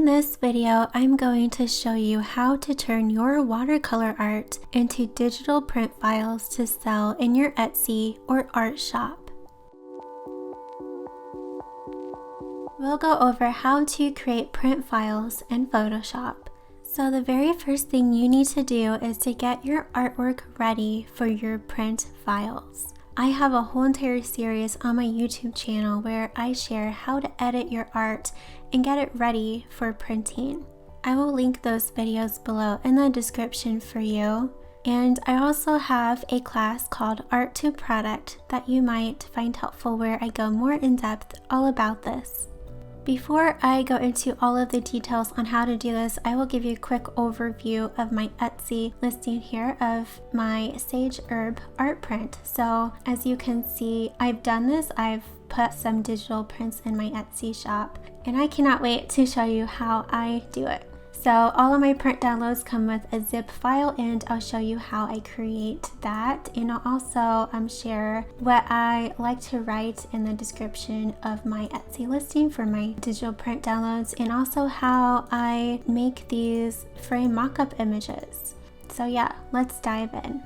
In this video, I'm going to show you how to turn your watercolor art into digital print files to sell in your Etsy or art shop. We'll go over how to create print files in Photoshop. So the very first thing you need to do is to get your artwork ready for your print files. I have a whole entire series on my YouTube channel where I share how to edit your art and get it ready for printing. I will link those videos below in the description for you. And I also have a class called Art to Product that you might find helpful where I go more in depth all about this. Before I go into all of the details on how to do this, I will give you a quick overview of my Etsy listing here of my Sage Herb art print. So as you can see, I've done this. I've put some digital prints in my Etsy shop, and I cannot wait to show you how I do it. So all of my print downloads come with a zip file, and I'll show you how I create that, and I'll also share what I like to write in the description of my Etsy listing for my digital print downloads, and also how I make these frame mock-up images. So yeah, let's dive in.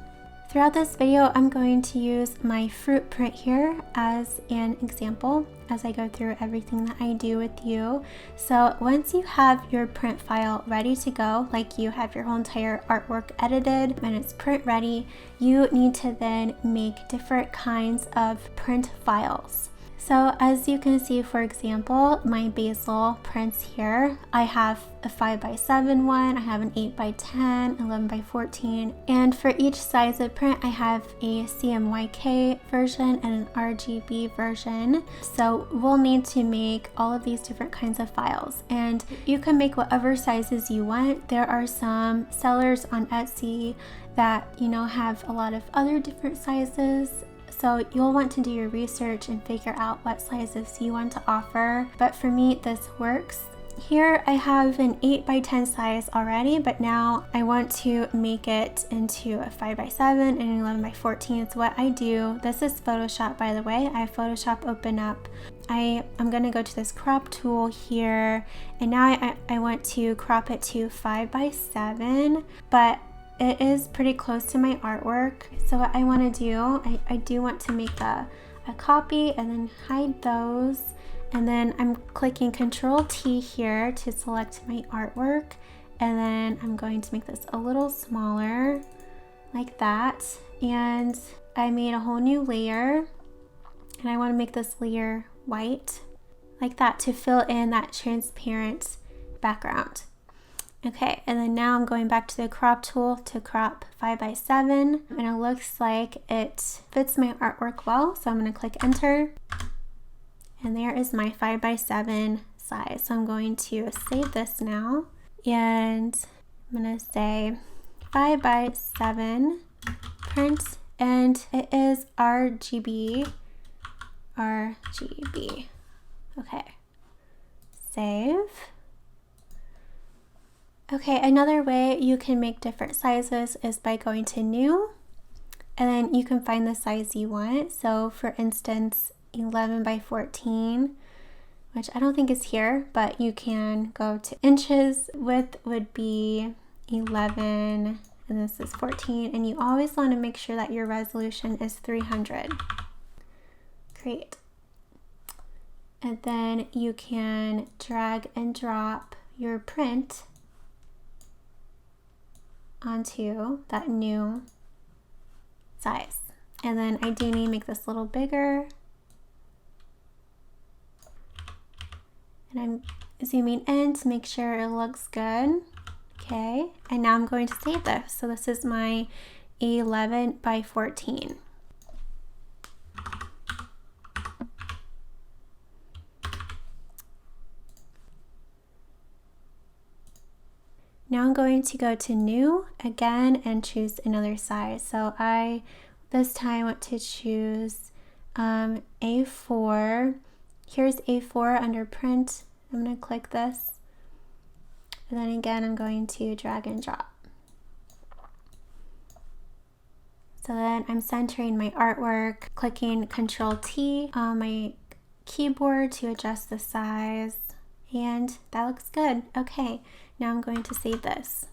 Throughout this video, I'm going to use my fruit print here as an example as I go through everything that I do with you. So once you have your print file ready to go, like you have your whole entire artwork edited and it's print ready, you need to then make different kinds of print files. So as you can see, for example, my basil prints here, I have a 5x7 one, I have an 8x10, 11x14, and for each size of print, I have a CMYK version and an RGB version. So we'll need to make all of these different kinds of files, and you can make whatever sizes you want. There are some sellers on Etsy that, have a lot of other different sizes. So you'll want to do your research and figure out what sizes you want to offer. But for me, this works. Here I have an 8x10 size already, but now I want to make it into a 5x7 and an 11x14. So what I do, this is Photoshop, by the way. I have Photoshop open up. I'm going to go to this crop tool here, and now I want to crop it to 5x7, but it is pretty close to my artwork. So what I want to do, I do want to make a copy and then hide those. And then I'm clicking Control T here to select my artwork. And then I'm going to make this a little smaller like that. And I made a whole new layer. And I want to make this layer white like that to fill in that transparent background. Okay, and then now I'm going back to the crop tool to crop 5x7, and it looks like it fits my artwork well, so I'm going to click enter, and there is my 5x7 size. So I'm going to save this now, and I'm going to say 5x7 print, and it is RGB. Okay, save. Okay, another way you can make different sizes is by going to new, and then you can find the size you want. So for instance, 11x14, which I don't think is here, but you can go to inches. Width would be 11, and this is 14, and you always want to make sure that your resolution is 300. Great. And then you can drag and drop your print onto that new size. And then I do need to make this a little bigger. And I'm zooming in to make sure it looks good. Okay, and now I'm going to save this. So this is my 11x14. Now I'm going to go to new again and choose another size. So I this time want to choose A4. Here's A4 under print. I'm going to click this. And then again, I'm going to drag and drop. So then I'm centering my artwork, clicking Control T on my keyboard to adjust the size, And that looks good. Okay, now I'm going to save this.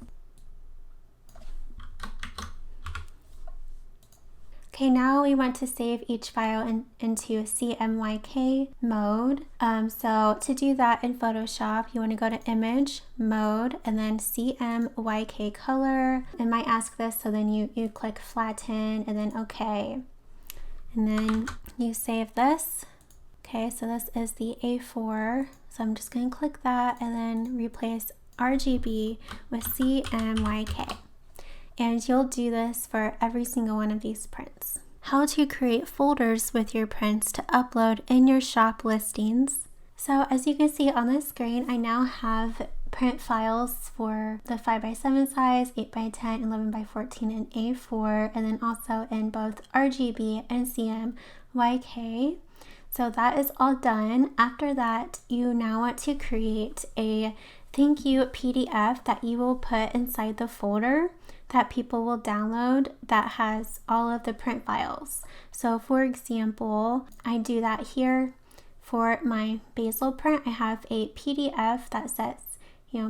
Okay, now we want to save each file into CMYK mode. So to do that in Photoshop, you want to go to Image, Mode, and then CMYK Color. It might ask this, so then you click Flatten, and then OK. And then you save this. Okay, so this is the A4. So I'm just going to click that and then replace RGB with CMYK. And you'll do this for every single one of these prints. How to create folders with your prints to upload in your shop listings. So as you can see on the screen, I now have print files for the 5x7 size, 8x10, 11x14, and A4, and then also in both RGB and CMYK. So that is all done. After that, you now want to create a thank you PDF that you will put inside the folder that people will download that has all of the print files. So for example, I do that here. For my basil print, I have a PDF that says,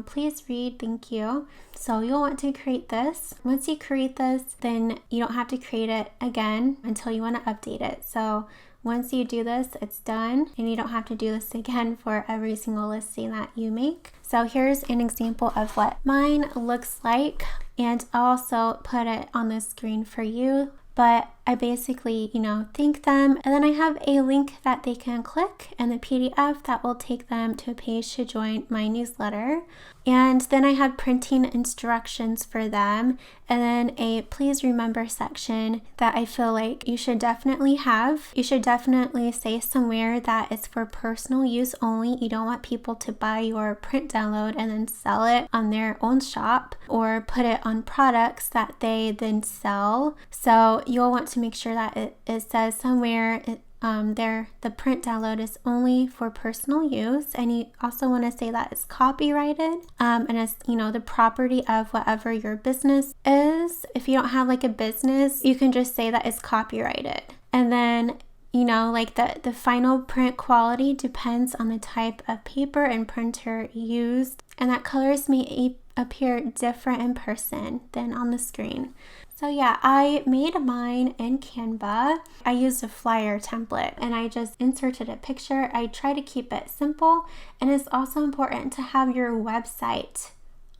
please read, thank you. So you'll want to create this. Once you create this, then you don't have to create it again until you want to update it. So once you do this, it's done, and you don't have to do this again for every single listing that you make. So here's an example of what mine looks like, and I'll also put it on the screen for you. But I basically, thank them, and then I have a link that they can click in the PDF that will take them to a page to join my newsletter. And then I have printing instructions for them, and then a please remember section that I feel like you should definitely have. You should definitely say somewhere that it's for personal use only. You don't want people to buy your print download and then sell it on their own shop or put it on products that they then sell. So you'll want to make sure that it says somewhere the print download is only for personal use, and you also want to say that it's copyrighted and it's the property of whatever your business is. If you don't have like a business, you can just say that it's copyrighted. And then the final print quality depends on the type of paper and printer used, and that colors may appear different in person than on the screen. So yeah, I made mine in Canva. I used a flyer template and I just inserted a picture. I try to keep it simple, and it's also important to have your website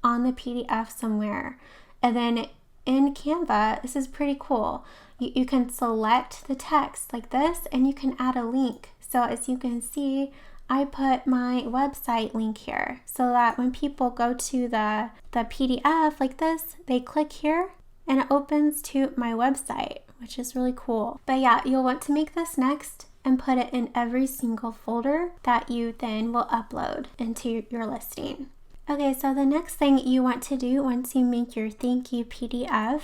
on the PDF somewhere. And then in Canva, this is pretty cool. You can select the text like this, and you can add a link. So as you can see, I put my website link here so that when people go to the PDF like this, they click here and it opens to my website, which is really cool. But yeah, you'll want to make this next and put it in every single folder that you then will upload into your listing. Okay, so the next thing you want to do once you make your thank you PDF,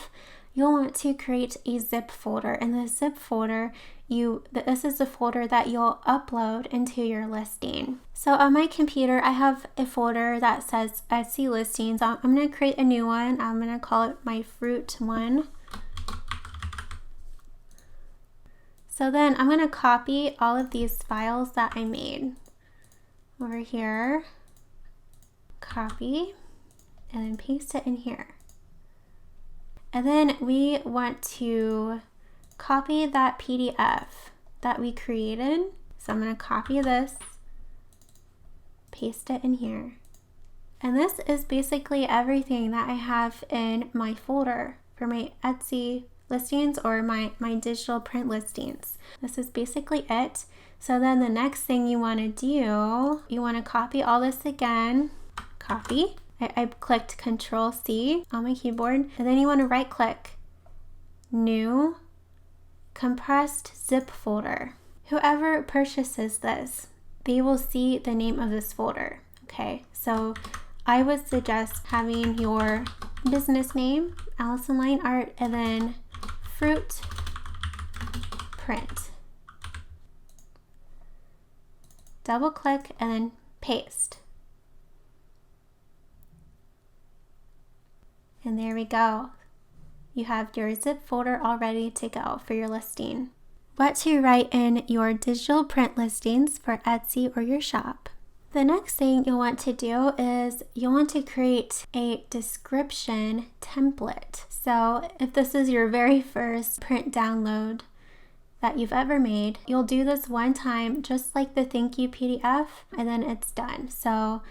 you'll want to create a zip folder. In the zip folder, this is the folder that you'll upload into your listing. So on my computer, I have a folder that says Etsy listings. I'm going to create a new one. I'm going to call it my fruit one. So then I'm going to copy all of these files that I made over here, copy, and then paste it in here. And then we want to copy that PDF that we created. So I'm going to copy this, paste it in here. And this is basically everything that I have in my folder for my Etsy listings or my digital print listings. This is basically it. So then the next thing you want to do, you want to copy all this again, copy. I clicked Control-C on my keyboard, and then you want to right click, New, Compressed Zip Folder. Whoever purchases this, they will see the name of this folder. Okay, so I would suggest having your business name, Allison Line Art, and then Fruit Print. Double click and then paste. And there we go. You have your zip folder all ready to go for your listing. What to write in your digital print listings for Etsy or your shop. The next thing you'll want to do is you'll want to create a description template. So if this is your very first print download that you've ever made, you'll do this one time, just like the thank you PDF, and then it's done. So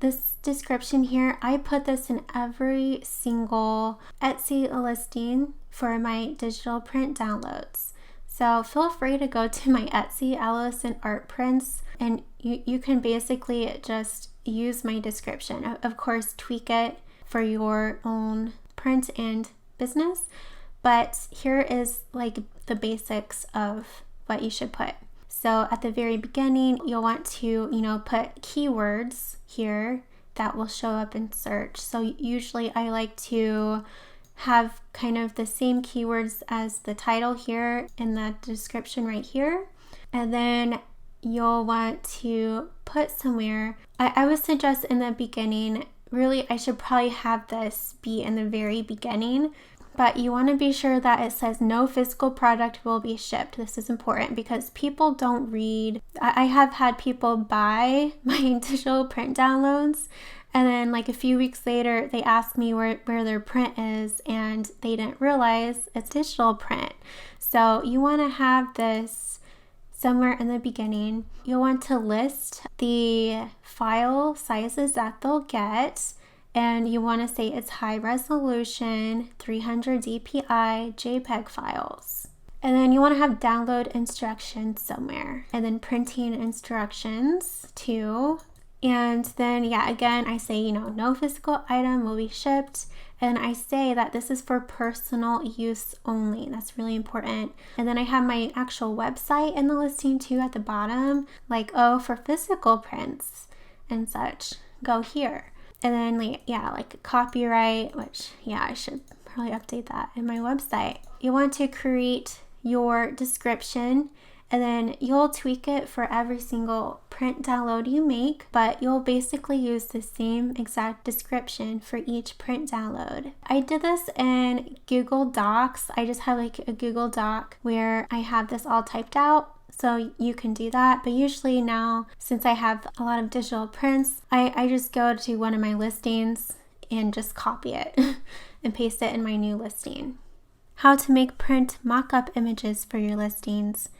this description here, I put this in every single Etsy listing for my digital print downloads. So feel free to go to my Etsy, Allison Art Prints, and you can basically just use my description. Of course, tweak it for your own print and business, but here is like the basics of what you should put. So at the very beginning, you'll want to, put keywords here that will show up in search. So usually I like to have kind of the same keywords as the title here in the description right here. And then you'll want to put somewhere, I would suggest in the beginning, really I should probably have this be in the very beginning, but you want to be sure that it says no physical product will be shipped. This is important because people don't read. I have had people buy my digital print downloads, and then like a few weeks later they ask me where their print is, and they didn't realize it's digital print. So you want to have this somewhere in the beginning. You'll want to list the file sizes that they'll get, and you want to say it's high resolution 300 dpi JPEG files. And then you want to have download instructions somewhere, and then printing instructions too. And then again I say no physical item will be shipped, and I say that this is for personal use only. That's really important. And then I have my actual website in the listing too at the bottom, like for physical prints and such, go here. And then like copyright, which I should probably update that in my website. You want to create your description, and then you'll tweak it for every single print download you make, but you'll basically use the same exact description for each print download. I did this in Google Docs. I just have like a Google Doc where I have this all typed out, so you can do that. But usually now, since I have a lot of digital prints, I just go to one of my listings and just copy it and paste it in my new listing. How to make print mock-up images for your listings.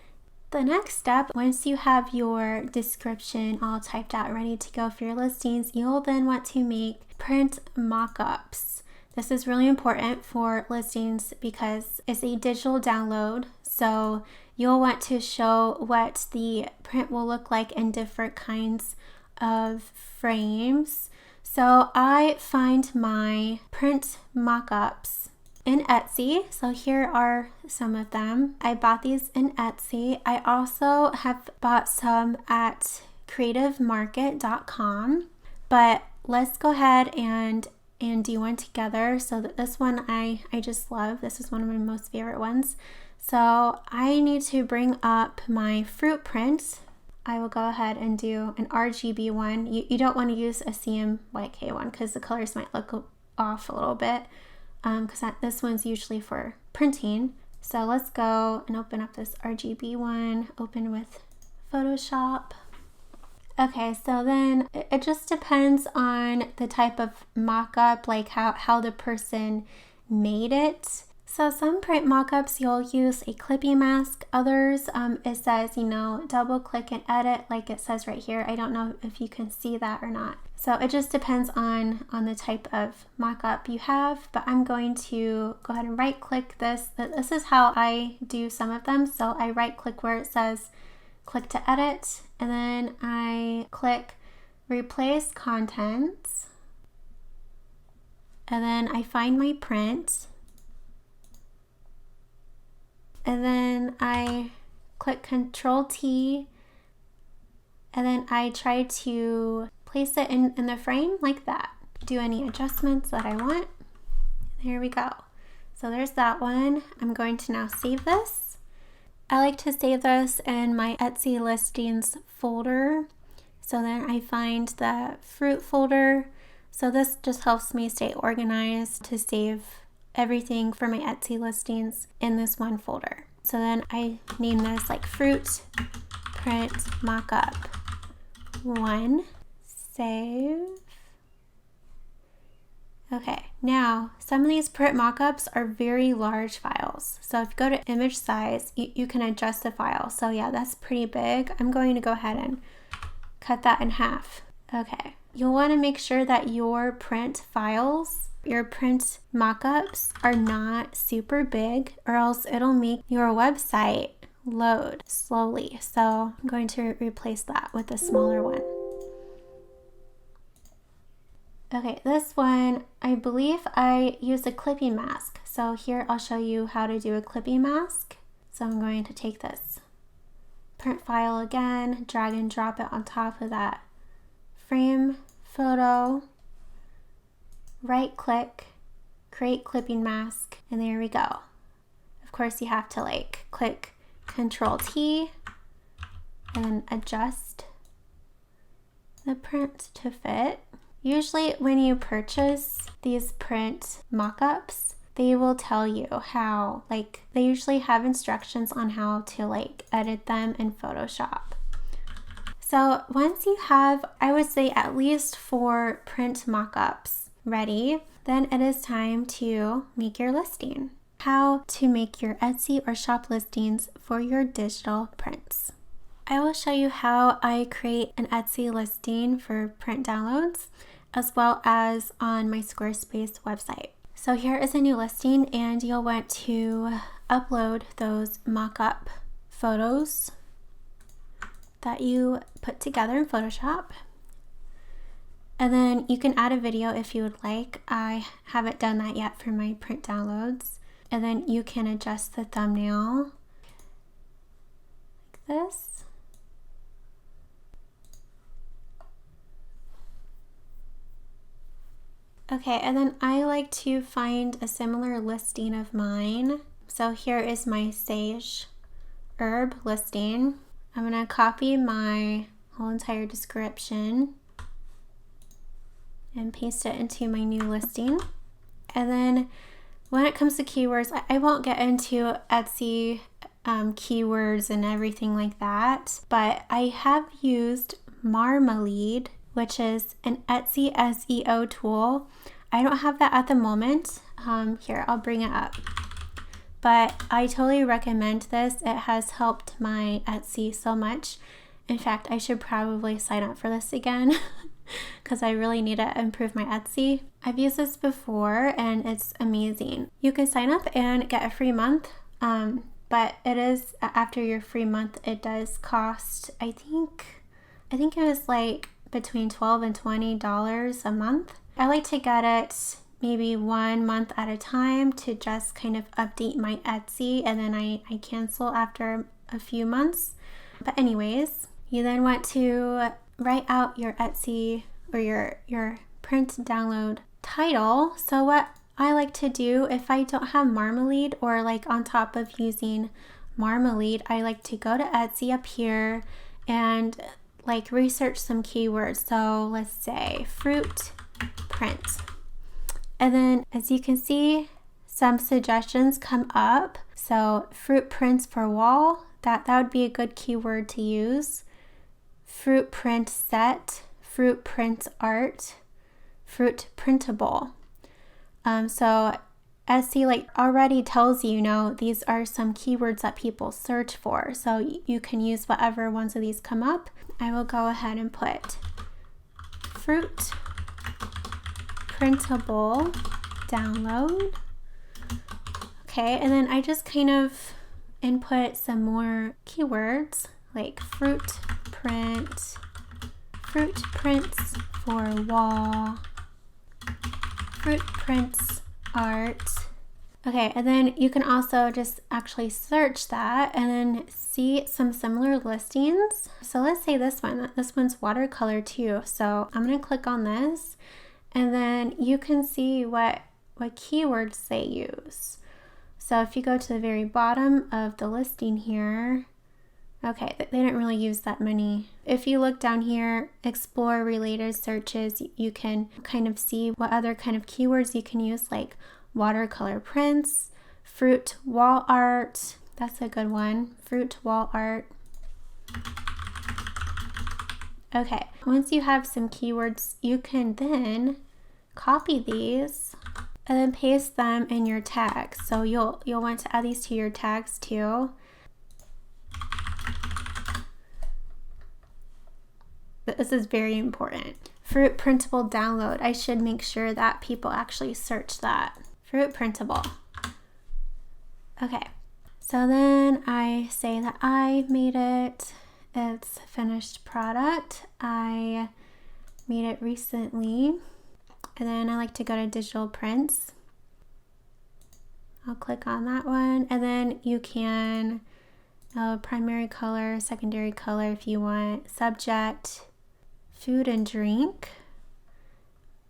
The next step, once you have your description all typed out, ready to go for your listings, you'll then want to make print mock-ups. This is really important for listings because it's a digital download, so you'll want to show what the print will look like in different kinds of frames. So I find my print mock-ups in Etsy. So here are some of them. I bought these in Etsy. I also have bought some at creativemarket.com, but let's go ahead and do one together. So this one I just love. This is one of my most favorite ones. So I need to bring up my fruit print. I will go ahead and do an RGB one. You don't want to use a CMYK one because the colors might look off a little bit. Because this one's usually for printing. So let's go and open up this RGB one, open with Photoshop. Okay, so then it just depends on the type of mock-up, like how the person made it. So some print mock-ups you'll use a clippy mask. Others it says, double click and edit like it says right here. I don't know if you can see that or not. So it just depends on the type of mock-up you have, but I'm going to go ahead and right click this. This is how I do some of them. So I right click where it says click to edit, and then I click replace contents, and then I find my print, and then I click Control T, and then I try to place it in the frame like that. Do any adjustments that I want. There we go. So there's that one. I'm going to now save this. I like to save this in my Etsy listings folder. So then I find the fruit folder. So this just helps me stay organized to save everything for my Etsy listings in this one folder. So then I name this like fruit print mockup. 1, save. Okay, now some of these print mockups are very large files. So if you go to image size, you can adjust the file. So yeah, that's pretty big. I'm going to go ahead and cut that in half. Okay, you'll want to make sure that your print files, your print mockups are not super big, or else it'll make your website load slowly. So I'm going to replace that with a smaller one. Okay, this one, I believe I used a clipping mask. So here I'll show you how to do a clipping mask. So I'm going to take this print file again, drag and drop it on top of that frame photo, right click, create clipping mask, and there we go. Of course you have to like click Control T and then adjust the print to fit. Usually when you purchase these print mockups, they will tell you how, like they usually have instructions on how to like edit them in Photoshop. So once you have, I would say at least 4 print mockups ready, then it is time to make your listing. How to make your Etsy or shop listings for your digital prints. I will show you how I create an Etsy listing for print downloads, as well as on my Squarespace website. So here is a new listing, and you'll want to upload those mock-up photos that you put together in Photoshop. And then you can add a video if you would like. I haven't done that yet for my print downloads. And then you can adjust the thumbnail like this. Okay, and then I like to find a similar listing of mine. So here is my sage herb listing. I'm gonna copy my whole entire description and paste it into my new listing. And then when it comes to keywords, I won't get into Etsy keywords and everything like that, but I have used Marmalade, which is an Etsy SEO tool. I don't have that at the moment. Here, I'll bring it up. But I totally recommend this. It has helped my Etsy so much. In fact, I should probably sign up for this again because I really need to improve my Etsy. I've used this before and it's amazing. You can sign up and get a free month, but it is, after your free month, it does cost, I think it was like between $12 and $20 a month. I like to get it maybe 1 month at a time to just kind of update my Etsy, and then I cancel after a few months. But anyways, you then want to write out your Etsy or your print download title. So what I like to do, if I don't have Marmalade, or like on top of using Marmalade, I like to go to Etsy up here and like research some keywords. So let's say fruit print. And then as you can see, some suggestions come up. So fruit prints for wall, that would be a good keyword to use. Fruit print set, fruit print art, fruit printable. So Etsy like already tells you, these are some keywords that people search for. So you can use whatever ones of these come up. I will go ahead and put fruit printable download. Okay, and then I just kind of input some more keywords like fruit prints for wall, fruit prints art. Okay, and then you can also just actually search that and then see some similar listings. So let's say this one's watercolor too. So I'm gonna click on this, and then you can see what keywords they use. So if you go to the very bottom of the listing here, okay, they didn't really use that many. If you look down here, explore related searches, you can kind of see what other kind of keywords you can use, like watercolor prints, fruit wall art. That's a good one, fruit wall art. Okay, once you have some keywords, you can then copy these and then paste them in your tags. So you'll want to add these to your tags too. This is very important. Fruit printable download. I should make sure that people actually search that. Fruit printable. Okay, so then I say that I made it. It's a finished product. I made it recently. And then I like to go to digital prints. I'll click on that one. And then you can primary color, secondary color if you want. Subject, food and drink,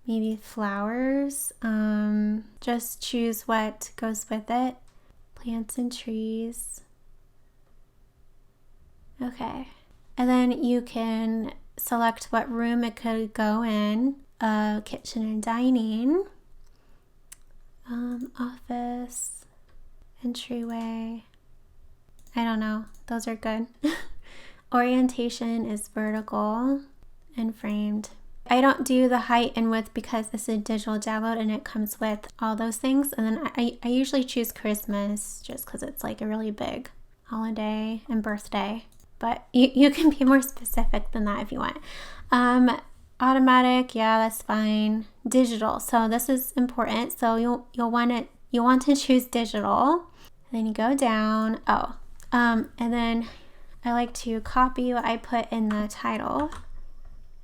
maybe flowers. Just choose what goes with it. Plants and trees. Okay. And then you can select what room it could go in. Kitchen and dining. Office, entryway. I don't know. Those are good. Orientation is vertical and framed. I don't do the height and width because it's a digital download and it comes with all those things. And then I usually choose Christmas just because it's like a really big holiday and birthday. But you can be more specific than that if you want. Automatic, yeah, that's fine. Digital, so this is important. So you'll want to choose digital. And then you go down. And then I like to copy what I put in the title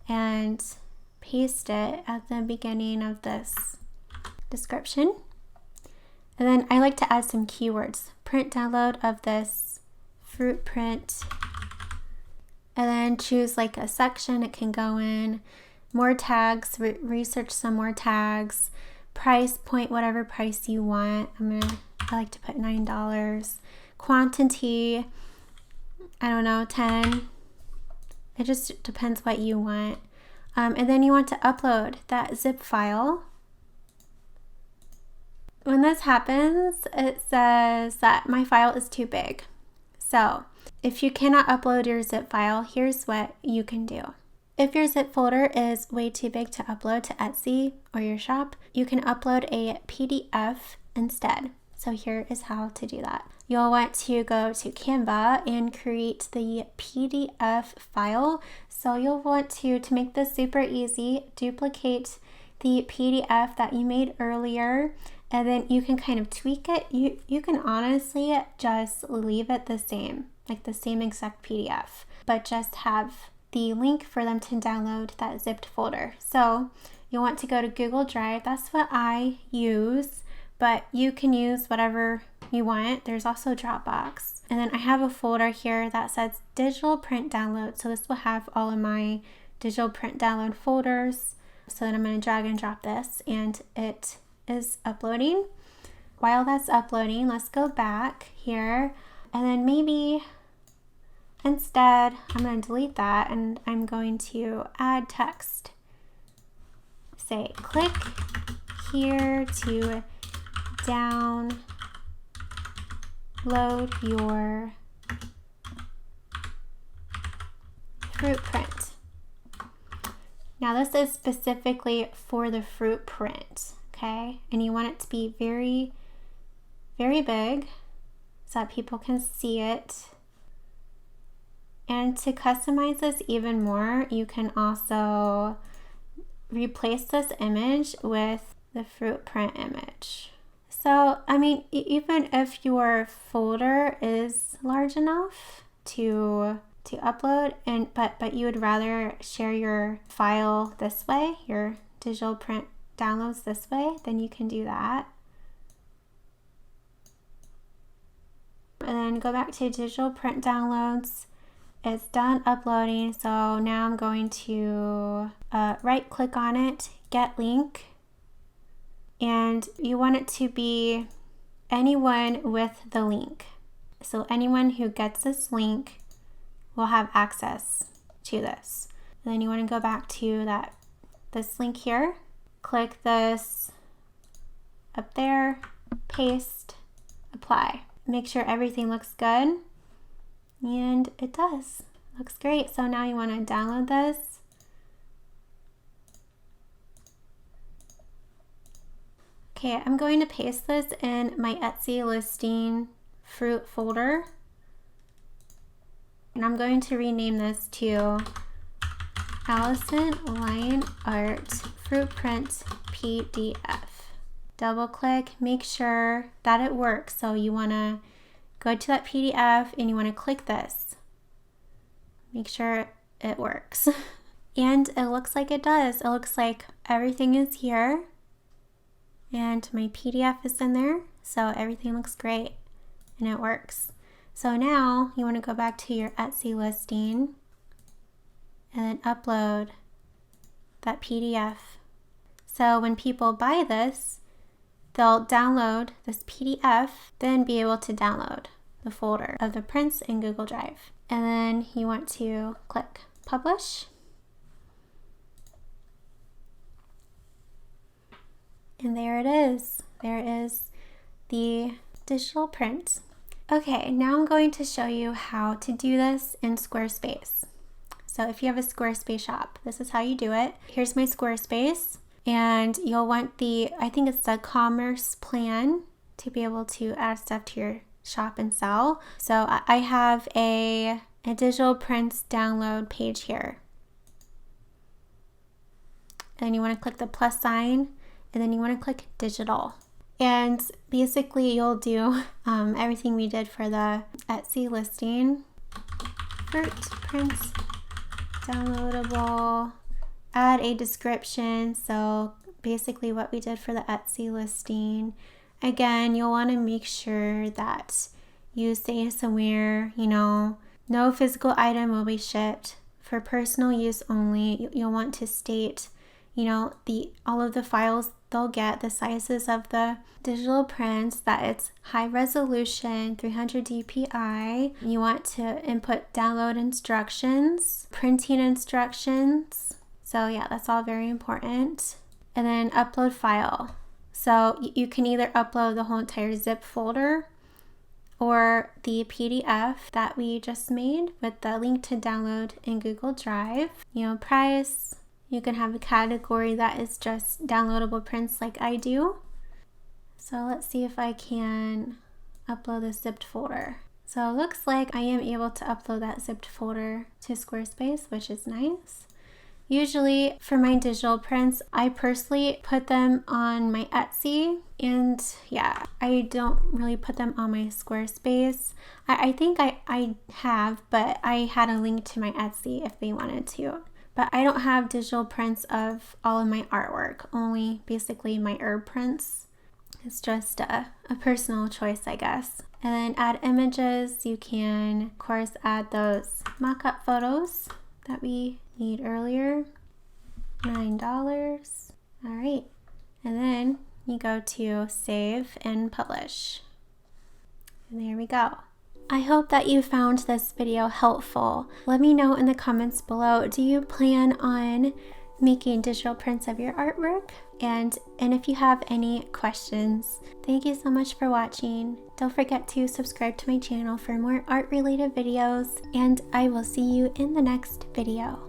and paste it at the beginning of this description. And then I like to add some keywords. Print download of this fruit print. And then choose like a section it can go in. More tags, research some more tags. Price point, whatever price you want. I like to put $9. Quantity, I don't know, 10. It just depends what you want. And then you want to upload that zip file. When this happens, it says that my file is too big. So if you cannot upload your zip file, here's what you can do. If your zip folder is way too big to upload to Etsy or your shop, you can upload a PDF instead. So here is how to do that. You'll want to go to Canva and create the PDF file. So you'll want to make this super easy, duplicate the PDF that you made earlier, and then you can kind of tweak it. You can honestly just leave it the same, like the same exact PDF, but just have the link for them to download that zipped folder. So you'll want to go to Google Drive. That's what I use, but you can use whatever you want. There's also Dropbox. And then I have a folder here that says digital print download. So this will have all of my digital print download folders. So then I'm going to drag and drop this and it is uploading. While that's uploading, let's go back here and then maybe instead, I'm going to delete that and I'm going to add text. Say, click here to download your fruit print. Now this is specifically for the fruit print, okay? And you want it to be very, very big so that people can see it. And to customize this even more, you can also replace this image with the fruit print image. So, I mean, even if your folder is large enough to upload, but you would rather share your file this way, your digital print downloads this way, then you can do that. And then go back to digital print downloads. It's done uploading, so now I'm going to right click on it, get link, and you want it to be anyone with the link. So anyone who gets this link will have access to this. And then you want to go back to this link here, click this up there, paste, apply. Make sure everything looks good. And it does. Looks great. So now you want to download this. Okay, I'm going to paste this in my Etsy listing fruit folder. And I'm going to rename this to Allison Line Art Fruit Print PDF. Double click, make sure that it works. So you want to go to that PDF and you want to click this. Make sure it works. And it looks like it does. It looks like everything is here. And my PDF is in there. So everything looks great and it works. So now you want to go back to your Etsy listing and then upload that PDF. So when people buy this, they'll download this PDF, then be able to download the folder of the prints in Google Drive. And then you want to click publish. And there it is. There is the digital print. Okay, now I'm going to show you how to do this in Squarespace. So if you have a Squarespace shop, this is how you do it. Here's my Squarespace, and you'll want I think it's the commerce plan to be able to add stuff to your shop and sell. So I have a digital prints download page here. And you want to click the plus sign, and then you want to click digital. And basically you'll do everything we did for the Etsy listing. Fruit prints downloadable, add a description. So basically what we did for the Etsy listing. Again, you'll want to make sure that you say somewhere, no physical item will be shipped, for personal use only. You'll want to state, all of the files they'll get, the sizes of the digital prints, that it's high resolution, 300 dpi. You want to input download instructions, printing instructions. So yeah, that's all very important. And then upload file. So you can either upload the whole entire zip folder or the PDF that we just made with the link to download in Google Drive. Price. You can have a category that is just downloadable prints like I do. So let's see if I can upload the zipped folder. So it looks like I am able to upload that zipped folder to Squarespace, which is nice. Usually for my digital prints, I personally put them on my Etsy, and yeah, I don't really put them on my Squarespace. I think I have, but I had a link to my Etsy if they wanted to. But I don't have digital prints of all of my artwork, only basically my herb prints. It's just a personal choice, I guess. And then add images. You can, of course, add those mock-up photos that we need earlier. $9. All right. And then you go to save and publish. And there we go. I hope that you found this video helpful. Let me know in the comments below, do you plan on making digital prints of your artwork? And if you have any questions, thank you so much for watching. Don't forget to subscribe to my channel for more art related videos, and I will see you in the next video.